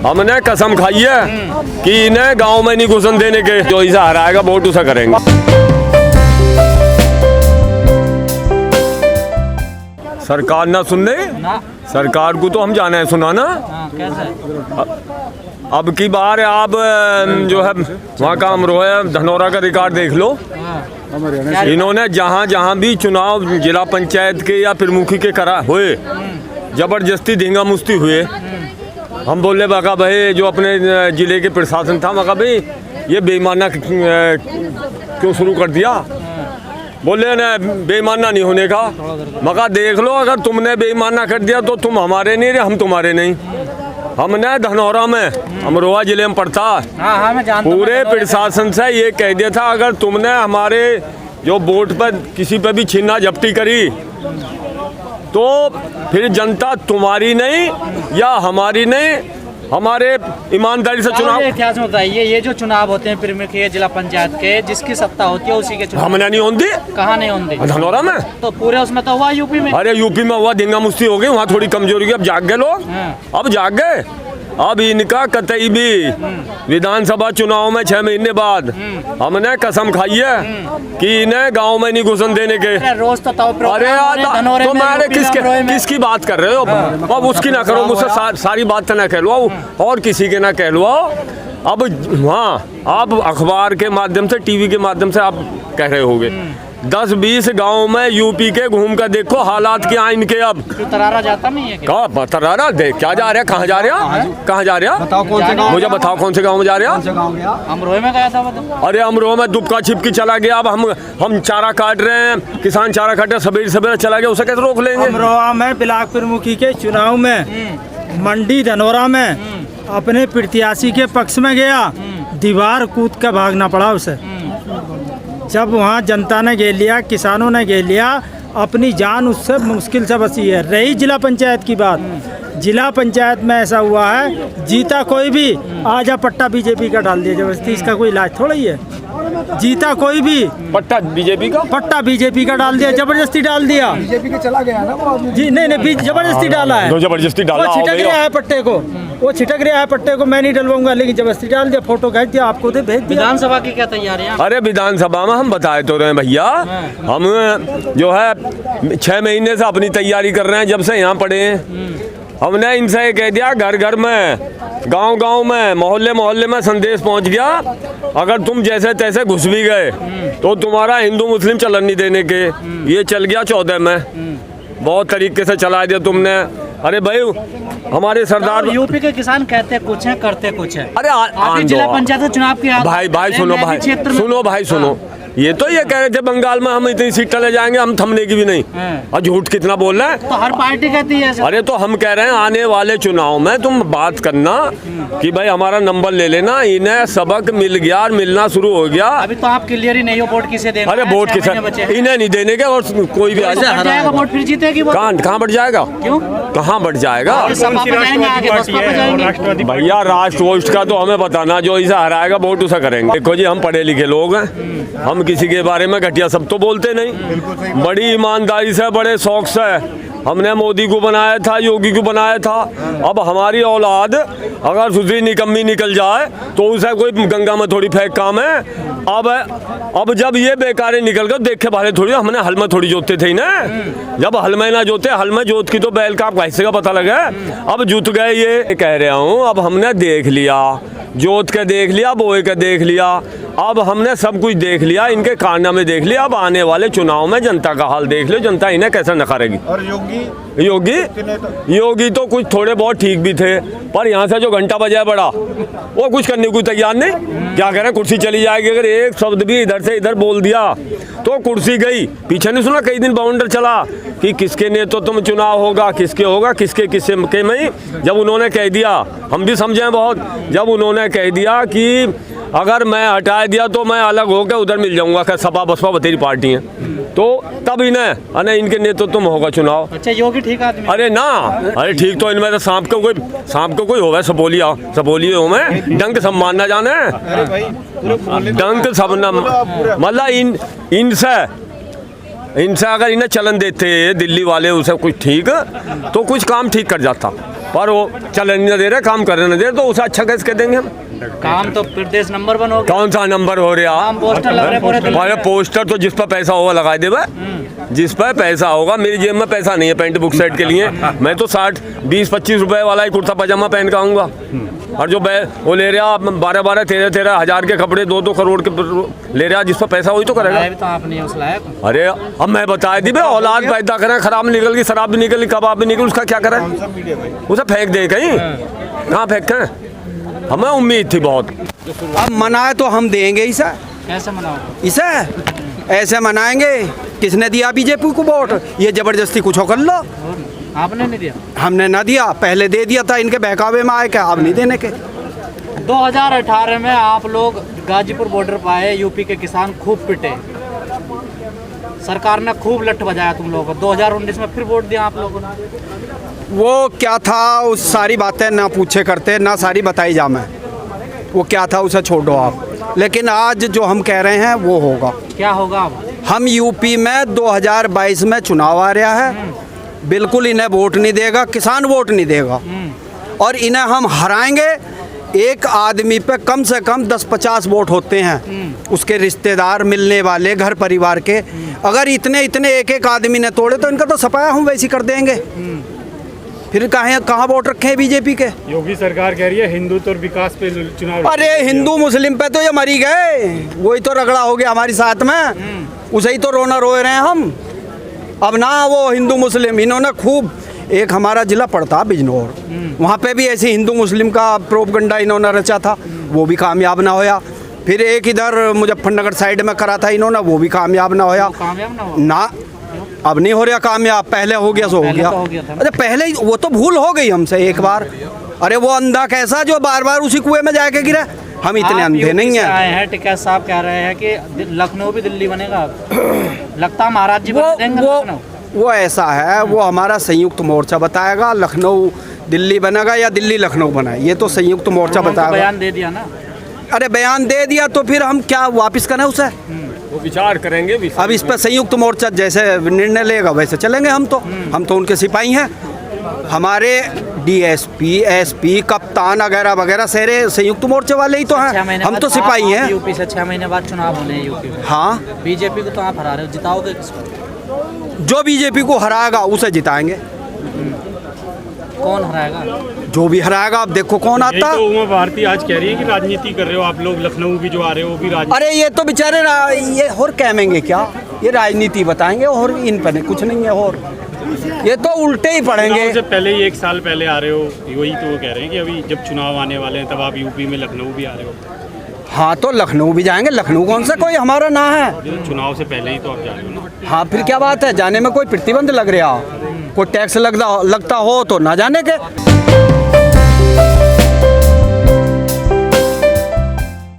हमने कसम खाई है कि इन्हें गांव में नहीं घुसन देने के, जो इसे हराएगा वोट उसे करेंगे। सरकार ना सुनने ना। सरकार को तो हम जाने हैं सुनाना। अब की बार आप जो है वहाँ का अमरोहा धनौरा का रिकॉर्ड देख लो। इन्होंने जहाँ जहाँ भी चुनाव जिला पंचायत के या प्रमुखी के करा हुए, जबरदस्ती धींगा मुस्ती हुए। हम बोले बका भाई जो अपने जिले के प्रशासन था, मका भाई ये बेईमाना क्यों शुरू कर दिया? बोले ना बेईमाना नहीं होने का। मका देख लो, अगर तुमने बेईमाना कर दिया तो तुम हमारे नहीं रहे, हम तुम्हारे नहीं। हमने धनौरा में अमरोहा जिले में पड़ता, पूरे प्रशासन से ये कह दिया था अगर तुमने हमारे जो वोट पर किसी पे भी छीना झपटी करी तो फिर जनता तुम्हारी नहीं या हमारी नहीं, हमारे ईमानदारी से चुनाव। इतिहास में बताइए, ये जो चुनाव होते हैं प्रमुखीय जिला पंचायत के, जिसकी सत्ता होती है उसी के चुनाव। हमने नहीं होती। कहाँ नहीं होती? धनौरा में। तो पूरे उसमें तो हुआ यूपी में। अरे यूपी में हुआ, धींगा मुस्ती हो गई, वहाँ थोड़ी कमजोरी हुई। अब जाग गए लोग, अब जाग गए। अब इनका कतई भी विधानसभा चुनाव में 6 महीने बाद हमने कसम खाई है कि इन्हें गांव में नहीं घुसन देने के। रोज तो अरे तो मैंने किसकी बात कर रहे हो? अब उसकी ना करो, मुझसे सारी बात ना कहलवाओ और किसी के ना कहलवाओ। अब हाँ, आप अखबार के माध्यम से, टीवी के माध्यम से आप कह रहे होगे 10-20 गाँव में यूपी के घूम कर देखो हालात क्या हैं इनके। अब तरारा जाता नहीं है क्या? तरारा देख क्या जा रहा है, कहाँ जा रहा है, कहाँ जा रहा है? मुझे बताओ कौन से गांव में जा रहा है? अमरोहा में गया था। अरे अमरोहा में दुबका छिपकी चला गया। अब हम चारा काट रहे हैं, किसान चारा काट रहे, सवेरे सवेरे चला गया, उसे कैसे रोक लेंगे? अमरोहा में ब्लॉक प्रमुखी के चुनाव में मंडी धनौरा में अपने प्रत्याशी के पक्ष में गया, दीवार कूद कर भागना पड़ा उसे। जब वहाँ जनता ने घेर लिया, किसानों ने घेर लिया, अपनी जान उससे मुश्किल से बची है। रही जिला पंचायत की बात, जिला पंचायत में ऐसा हुआ है जीता कोई भी आजा पट्टा बीजेपी का डाल दिया जबरदस्ती। इसका कोई इलाज थोड़ा ही है। जीता कोई भी पट्टा बीजेपी का डाल दिया, जबरदस्ती डाल दिया। बीजेपी के चला गया ना वो आदमी। जी नहीं, जबरदस्ती डाला है। जबरदस्ती डाला, वो छिटक रहा है पट्टे को, वो छिटक रहा है पट्टे को, मैं नहीं डलवाऊंगा, लेकिन जबरदस्ती डाल दिया, फोटो खींच दिया, आपको दे भेज दिया। विधानसभा की क्या तैयारियां? अरे विधानसभा में हम बताए तो रहे भैया, हम जो है 6 महीने से अपनी तैयारी कर रहे हैं, जब से यहाँ पड़े हैं। हमने इनसे कह दिया घर घर में, गांव गांव में, मोहल्ले मोहल्ले में संदेश पहुंच गया, अगर तुम जैसे तैसे घुस भी गए तो तुम्हारा हिंदू मुस्लिम चलन नहीं देने के। ये चल गया 14 में, बहुत तरीके से चला दिया तुमने। अरे भाई हमारे सरदार यूपी के किसान कहते कुछ है करते कुछ है। अरे जिला पंचायत चुनाव की भाई सुनो, ये तो ये कह रहे थे बंगाल में हम इतनी सीटें ले जाएंगे, हम थमने की भी नहीं। और झूठ कितना बोल रहे हैं? तो हर पार्टी कहती है। अरे तो हम कह रहे हैं आने वाले चुनाव में तुम बात करना कि भाई हमारा नंबर ले लेना। इन्हें सबक मिल गया और मिलना शुरू हो गया। अभी तो आप क्लियर ही नहीं हो वोट किसे देना। अरे वोट किसे? इन्हें नहीं देने के, और कोई भी आ जाए वोट फिर जीतेगी। कहाँ बढ़ जाएगा? क्यों कहाँ बढ़ जाएगा? भैया राष्ट्र का तो हमें बताना, जो इसे हराएगा वोट उसे करेंगे। देखो जी, हम पढ़े लिखे लोग हैं, हम किसी के बारे में घटिया सब तो बोलते नहीं। बड़ी ईमानदारी से, बड़े शौक से हमने मोदी को बनाया था, योगी को बनाया था। अब हमारी औलाद अगर सुधरी निकम्मी निकल जाए तो उसे कोई गंगा में थोड़ी फेंक काम है। अब जब ये बेकारे निकल गए, देखे भाले थोड़ी, हमने हल में थोड़ी जोतते थे ना। जब हल में ना जोते, हल में जोत की तो बैल का आपको हिस्से का पता लगे। अब जुत गए, ये कह रहा हूँ। अब हमने देख लिया, जोत के देख लिया, बोए के देख लिया, अब हमने सब कुछ देख लिया, इनके कारनामे देख लिया। अब आने वाले चुनाव में जनता का हाल देख लो, जनता इन्हें कैसे नकारेगी। और योगी तो कुछ थोड़े बहुत ठीक भी थे, पर यहाँ से जो घंटा बजाया बड़ा, वो कुछ करने को तैयार नहीं। क्या कह रहे, कुर्सी चली जाएगी। अगर एक शब्द भी इधर से इधर बोल दिया तो कुर्सी गई। पीछे नहीं सुना कई दिन बाउंडर चला कि किसके नेतृत्व में चुनाव होगा, किसके होगा, किसके के में। जब उन्होंने कह दिया, हम भी समझे बहुत, जब उन्होंने कह दिया कि अगर मैं हटा दिया तो मैं अलग होकर उधर मिल जाऊंगा, क्या सपा बसपा बतेरी पार्टी है, तो तब इन्हें इनके नेतृत्व में होगा चुनाव। अच्छा, योगी ठीक आदमी? अरे ना, अरे ठीक तो इनमें तो सांप को कोई होगा, सपोली हो में डंक सब मानना जाने, डंक सब न, मतलब इनसे अगर इन्हें चलन देते दिल्ली वाले, उसे कुछ ठीक तो कुछ काम ठीक कर जाता। पर वो चलने नहीं दे रहे, काम करने नहीं दे रहे, तो उसे अच्छा कैसे कह देंगे हम? काम तो प्रदेश नंबर 1 हो गया। कौन सा नंबर हो रहा? काम पोस्टर लग रहे पूरे दिल्ली अरे में। पोस्टर तो जिस पर पैसा होगा लगा दे बे। जिस पर पैसा होगा, मेरी जेब में पैसा नहीं है पेंट बुक सेट के लिए। मैं तो 60, 20, 25 रुपए वाला ही कुर्ता पजामा पहन के आऊँगा। और जो वो ले रहा 12-12, 13-13 हज़ार के कपड़े 2-2 करोड़ के ले रहा, जिस पर पैसा वही तो करेगा। लाया भी तो आपने उस लायक। अरे अब मैं बता दी बे, औलाद पैदा करें, खराब निकल गई, शराब भी निकल गई, कबाब भी निकल, उसका क्या करें? उसे फेंक दे कहीं, कहाँ फेंकें? हमें उम्मीद थी बहुत। अब मनाए तो हम देंगे इसे। कैसे मनाओ? इसे ऐसे मनाएंगे, किसने दिया बीजेपी को वोट? ये जबरदस्ती कुछ कर लो। आपने नहीं दिया? हमने ना दिया, पहले दे दिया था, इनके बहकावे में आए क्या, अब नहीं देने के। 2018 में आप लोग गाजीपुर बॉर्डर पर आए, यूपी के किसान खूब पिटे, सरकार ने खूब लठ बजाया तुम लोगों को। 2019 में फिर वोट दिया आप लोगों ने। वो क्या था, उस सारी बातें ना पूछे करते, ना सारी बताई जा मैं, वो क्या था उसे छोड़ो आप। लेकिन आज जो हम कह रहे हैं वो होगा। क्या होगा अब? हम यूपी में 2022 में चुनाव आ रहा है, बिल्कुल इन्हें वोट नहीं देगा, किसान वोट नहीं देगा, और इन्हें हम हराएंगे। एक आदमी पे कम से कम 10-50 वोट होते हैं, उसके रिश्तेदार, मिलने वाले, घर परिवार के। अगर इतने एक आदमी ने तोड़े तो इनका तो सफाया हम वैसी कर देंगे। फिर कहाँ वोट रखे हैं बीजेपी के? योगी सरकार कह रही है हिंदुत्व और विकास पे चुनाव। अरे हिंदू मुस्लिम पे तो ये मरी गए, वही तो रगड़ा हो गया हमारे साथ में, उसे ही तो रोना रोए रहे हैं हम। अब ना वो हिंदू मुस्लिम, इन्होंने खूब, एक हमारा जिला पड़ता बिजनौर, वहाँ पे भी ऐसे हिंदू मुस्लिम का प्रोपगंडा इन्होंने रचा था, वो भी कामयाब ना होया। फिर एक इधर मुजफ्फरनगर साइड में करा था इन्होंने, वो भी कामयाब ना होया। कामयाब ना हो? ना, अब नहीं हो रहा कामयाब, पहले हो गया सो हो पहले गया। तो हो गया था ना। अरे पहले ही वो तो भूल हो गई हमसे एक बार। अरे वो अंधा कैसा जो बार बार उसी कुएं में जाके गिरा, हम इतने आप अंधे यूपी नहीं से हैं। आए हैं, टिकैत साहब कह रहे हैं कि लखनऊ भी दिल्ली बनेगा अब। लगता महाराज जी बना देंगे लखनऊ। वो ऐसा है, वो हमारा संयुक्त मोर्चा बताएगा, लखनऊ दिल्ली बनेगा या दिल्ली लखनऊ बना, ये तो संयुक्त मोर्चा उन्होंने तो बताएगा। बयान दे दिया ना। अरे बयान दे दिया तो फिर हम क्या वापस करें उसे? वो विचार करेंगे भी। अब इस पर संयुक्त मोर्चा जैसे निर्णय लेगा वैसे चलेंगे हम तो उनके सिपाही हैं। हमारे डीएसपी, एसपी, कप्तान वगैरह वगैरह सारे संयुक्त मोर्चे वाले ही तो 6 हैं, महीने हम बाद तो सिपाही आप हैं। यूपी से 6 महीने बाद चुनाव होने हैं यूपी में। हाँ, बीजेपी को तो आप हरा रहे हो, जिताओगे किसको? जो बीजेपी को हराएगा उसे जिताएंगे। कौन हराएगा? जो भी हराएगा, अब देखो कौन यही आता। तो उमा भारती आज कह रही है कि राजनीति कर रहे हो आप लोग, लखनऊ भी जो आ रहे हो वो भी राजनीति। अरे ये तो बेचारे ये और कहमेंगे क्या, ये राजनीति बताएंगे, और इन पर कुछ नहीं है, और ये तो उल्टे ही पड़ेंगे। चुनाव से पहले ही 1 साल पहले आ रहे हो, वही तो वो कह रहे हैं कि अभी जब चुनाव आने वाले हैं तब आप यूपी में लखनऊ भी आ रहे हो। हाँ तो लखनऊ भी जाएंगे, लखनऊ कौन सा कोई हमारा ना है। चुनाव से पहले ही तो आप जा रहे हो ना। हाँ फिर क्या बात है, जाने में कोई प्रतिबंध लग रहा, कोई टैक्स लगता हो तो ना जाने के।